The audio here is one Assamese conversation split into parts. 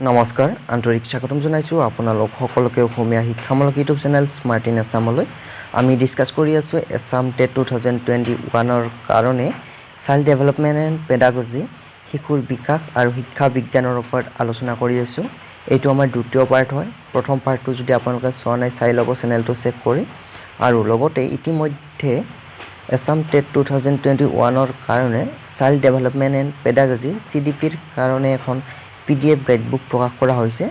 নমস্কাৰ আন্তৰিক স্বাগতম জনাইছো আপোনালোক সকলোকে অসমীয়া শিক্ষামূলক ইউটিউব চেনেল স্মাৰ্ট ইন আছামলৈ আমি ডিসকাস কৰি আছো Assam TET 2021 ৰ কাৰণে চাইল্ড ডেভেলপমেন্ট এণ্ড পেডাগজি শিশুৰ বিকাশ আৰু শিক্ষা বিজ্ঞানৰ ওপৰত আলোচনা কৰি আছো এইটো আমাৰ দ্বিতীয় পাৰ্ট হয় প্ৰথম পাৰ্টটো যদি আপোনালোকে চোৱা নাই চাই লব চেনেলটো চেক কৰি আৰু লগতে ইতিমধ্যে Assam TET 2021 ৰ কাৰণে child development and pedagogy CDP ৰ কাৰণে এখন PDF guidebook প্ৰকাশ কৰা হৈছে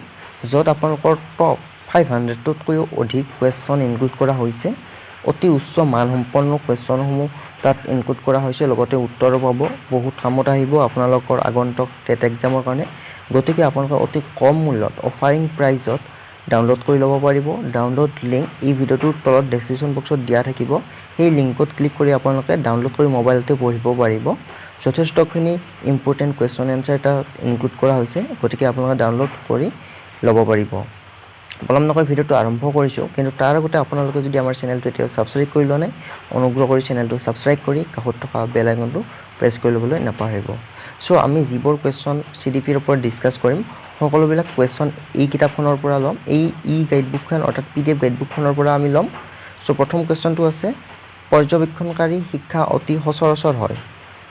যত আপোনালোকৰ টপ 500 তকৈও অধিক কোৱেশ্চন ইনক্লুড কৰা হৈছে অতি উচ্চ মানসম্পন্ন কোৱেশ্চনসমূহ তাত ইনক্লুড কৰা হৈছে লগতে উত্তৰ পাব বহুত কামত আহিব আপোনালোকৰ আগন্তুক টেট এক্সামৰ কাৰণে গতিকে আপোনালোকে অতি কম মূল্যত অফাৰিং প্ৰাইজত ডাউনলোড কৰি ল'ব পাৰিব ডাউনলোড লিংক এই ভিডিওটোৰ তলত ডেসক্ৰিপচন বক্সত দিয়া থাকিব এই লিংকত ক্লিক কৰি আপোনালোকে ডাউনলোড কৰি মোবাইলতে পঢ়িব পাৰিব যথেষ্টখিনি ইম্পৰ্টেন্ট কোৱেশ্চন এনসাৰ টা ইনক্লুড কৰা হৈছে গতিকে আপোনালোকে ডাউনলোড কৰি ল'ব পাৰিব বলম নকৈ ভিডিওটো আৰম্ভ কৰিছো কিন্তু তাৰ আগতে আপোনালোকে যদি আমাৰ চেনেলটো এতিয়া সাবস্ক্ৰাইব কৰি লোৱা নাই অনুগ্ৰহ কৰি চেনেলটো সাবস্ক্ৰাইব কৰি কাষত থকা বেল আইকনটো প্ৰেছ কৰি ল'বলৈ নাপাহৰিব সো আমি যিবোৰ কোৱেশ্চন CDP ৰ ওপৰত ডিসকাস কৰিম সকলোবিলাক কোৱেশ্চন এই কিতাপখনৰ পৰা লম এই গাইডবুকখন অৰ্থাৎ PDF গাইডবুকখনৰ পৰা আমি লম সো প্ৰথম কোৱেশ্চনটো আছে পৰ্যবেক্ষণকাৰী শিক্ষা অতি সচৰাচৰ হয়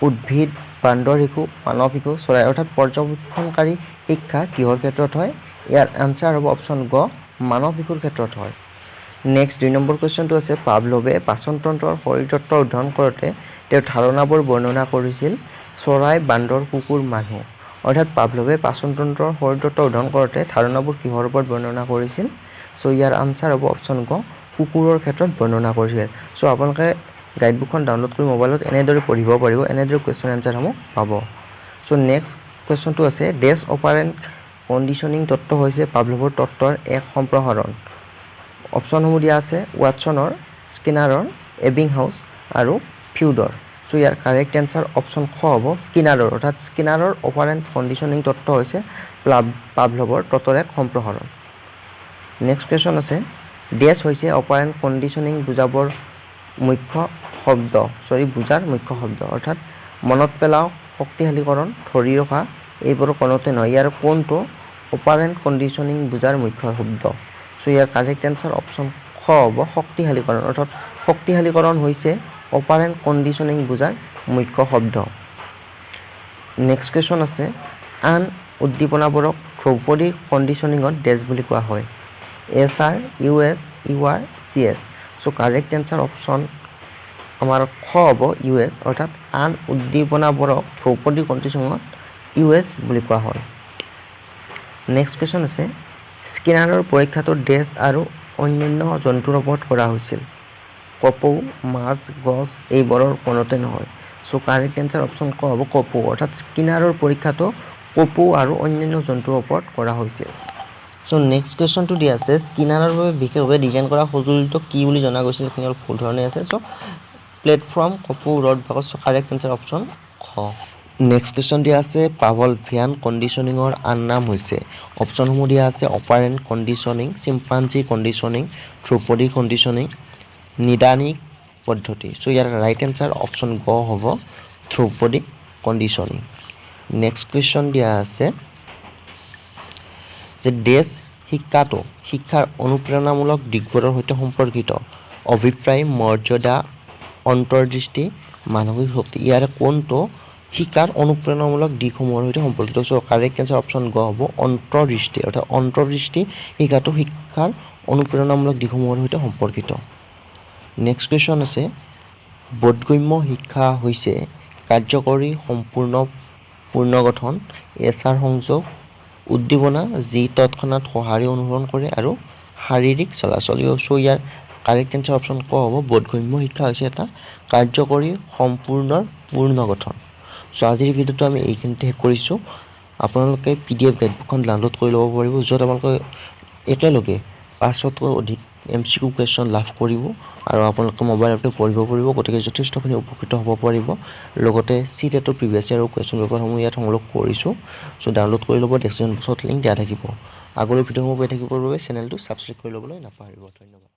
উদ্ভিদ বান্দৰ শিশু মানৱ শিশু চৰাই অৰ্থাৎ পৰ্যবেক্ষণকাৰী শিক্ষা কিহৰ ক্ষেত্ৰত হয় ইয়াৰ আনসাৰ হ'ব অপচন গ মানৱ শিশুৰ ক্ষেত্ৰত হয় নেক্সট 2 নম্বৰ কোৱেশ্চনটো আছে পাভলভে পাচনতন্ত্ৰৰ শৰীৰতত্ত্ব অধ্যয়ন কৰোতে তেওঁ ধাৰণাবোৰ বৰ্ণনা কৰিছিল চৰাই বান্দৰ কুকুৰ মানুহ অৰ্থাৎ পাভলভে পাচনতন্ত্ৰৰ শৰীৰতত্ত্ব অধ্যয়ন কৰোতে ধাৰণাবোৰ কিহৰ ওপৰত বৰ্ণনা কৰিছিল সো ইয়াৰ আনসাৰ হ'ব অপচন গ কুকুৰৰ ক্ষেত্ৰত বৰ্ণনা কৰিছিল সো আপোনালোকে গাইডবুকখন ডাউনলোড কৰি মোবাইলত এনেদৰে পঢ়িব পাৰিব এনেদৰে কোৱেশ্চন আনসাৰসমূহ পাব সো নেক্সট কোৱেশ্চনটো আছে ডেছ অপাৰেন্ট কন্ডিশনিং তত্ত্ব হৈছে পাভলভৰ তত্ত্বৰ এক সম্প্ৰসাৰণ অপচনসমূহ দিয়া আছে ওয়াটছনৰ স্কিনাৰৰ এবিংহাউস আৰু ফিউডৰ সো ইয়াৰ কাৰেক্ট আনসাৰ অপচন খ হ'ব স্কিনাৰৰ অৰ্থাৎ স্কিনাৰৰ অপাৰেন্ট কন্ডিশনিং তত্ত্ব হৈছে পাভলভৰ তত্ত্বৰ এক সম্প্ৰসাৰণ নেক্সট কোৱেশ্চন আছে ডেছ হৈছে অপাৰেন্ট কন্ডিশনিং বুজাবৰ মুখ্য শব্দ বুজাৰ মুখ্য শব্দ অৰ্থাৎ মনত পেলাও শক্তিশালীকৰণ ধৰি ৰখা এইবোৰ কোনতে নহয় ইয়াৰ কোনটো অপাৰেন্ট কন্ডিশনিং বুজাৰ মুখ্য শব্দ সো ইয়াৰ কাৰেক্ট আনসাৰ অপচন খ হ'ব শক্তিশালীকৰণ অৰ্থাৎ শক্তিশালীকৰণ হৈছে অপাৰেন্ট কন্ডিশনিং বুজাৰ মুখ্য শব্দ নেক্সট কোৱেশ্চন আছে আন উদ্দীপনাবোৰক ধ্ৰুপদী কন্ডিশনিংত ডেছ বুলি কোৱা হয় SR US UR CS so correct answer option আমাৰ খ হ'ব US অৰ্থাৎ আন উদ্দীপনাবোৰক ধ্ৰুপদী কন্ডিশনত US বুলি কোৱা হয় নেক্সট কোৱেশ্চন আছে স্কিনাৰৰ পৰীক্ষাটো ডেছ আৰু অন্যান্য জন্তুৰ ওপৰত কৰা হৈছিল কপৌ মাছ গছ এইবোৰৰ কোনতে নহয় সো কাৰেক্ট আনসাৰ অপশন ক হ'ব কপৌ অৰ্থাৎ স্কিনাৰৰ পৰীক্ষাটো কপৌ আৰু অন্যান্য জন্তুৰ ওপৰত কৰা হৈছিল সো নেক্সট কোৱেশ্চনটো দিয়া আছে স্কিনাৰৰ বাবে বিশেষভাৱে ডিজাইন কৰা সঁজুলিটো কি বুলি জনা গৈছিল এখানে ফুল ধৰণে আছে সো প্লেটফৰ্ম কপৌ ৰড বাকচ কাৰেক্ট আনসাৰ অপচন খ নেক্সট কোৱেশ্চন দিয়া আছে পাভলভিয়ান কন্ডিশনিংৰ আন নাম হৈছে অপচনসমূহ দিয়া আছে অপাৰেন্ট কন্ডিশনিং চিম্পাঞ্জি কন্ডিশনিং ধ্ৰুপদী কন্ডিশনিং নিদানিক পদ্ধতি সো ইয়াৰ ৰাইট আনসাৰ অপচন গ হ'ব ধ্ৰুপদী কন্ডিশনিং নেক্সট কোৱেশ্চন দিয়া আছে যে ডেছ শিক্ষাটো শিক্ষাৰ অনুপ্ৰেৰণামূলক দিশবোৰৰ সৈতে সম্পৰ্কিত অভিপ্ৰায় মৰ্যাদা অন্তৰ্দৃষ্টি মানসিক শক্তি ইয়াৰ কোনটো শিক্ষাৰ অনুপ্ৰেৰণামূলক দিশসমূহৰ সৈতে সম্পৰ্কিত সো কাৰেক্ট আনসাৰ অপচন গ হ'ব অন্তৰ্দৃষ্টি অৰ্থাৎ অন্তৰ্দৃষ্টি শিক্ষাটো শিক্ষাৰ অনুপ্ৰেৰণামূলক দিশসমূহৰ সৈতে সম্পৰ্কিত নেক্সট কোৱেশ্চন আছে বোধগম্য শিক্ষা হৈছে কাৰ্যকৰী সম্পূৰ্ণ পুনৰ্গঠন SR সংযোগ উদ্দীপনা যি তৎক্ষণাত সঁহাৰি অনুসৰণ কৰে আৰু শাৰীৰিক চলাচল সো ইয়াৰ কাৰেক্ট আনসাৰ অপচন ক হ'ব বোধগম্য শিক্ষা হৈছে এটা কাৰ্যকৰী সম্পূৰ্ণ পুনৰ্গঠন সো আজিৰ ভিডিওটো আমি এইখিনিতে শেষ কৰিছো আপোনালোকে PDF গাইডবুকখন ডাউনলোড কৰি ল'ব পাৰিব য'ত আপোনালোকে একেলগে 500তকৈ অধিক MCQ কোৱেশ্চন লাভ কৰিব আৰু আপোনালোকে মোবাইলতে পঢ়িব পাৰিব গতিকে যথেষ্টখিনি উপকৃত হ'ব পাৰিব লগতে CTET প্ৰিভিয়াছ ইয়াৰৰ কোৱেশ্চন পেপাৰসমূহ ইয়াত সংগ্ৰহ কৰিছো সো ডাউনলোড কৰি ল'ব ডেসক্ৰিপচন বক্সত লিংক দিয়া থাকিব আগলৈ ভিডিঅ'সমূহ পাই থাকিবৰ বাবে চেনেলটো সাবস্ক্ৰাইব কৰি ল'বলৈ নাপাহৰিব ধন্যবাদ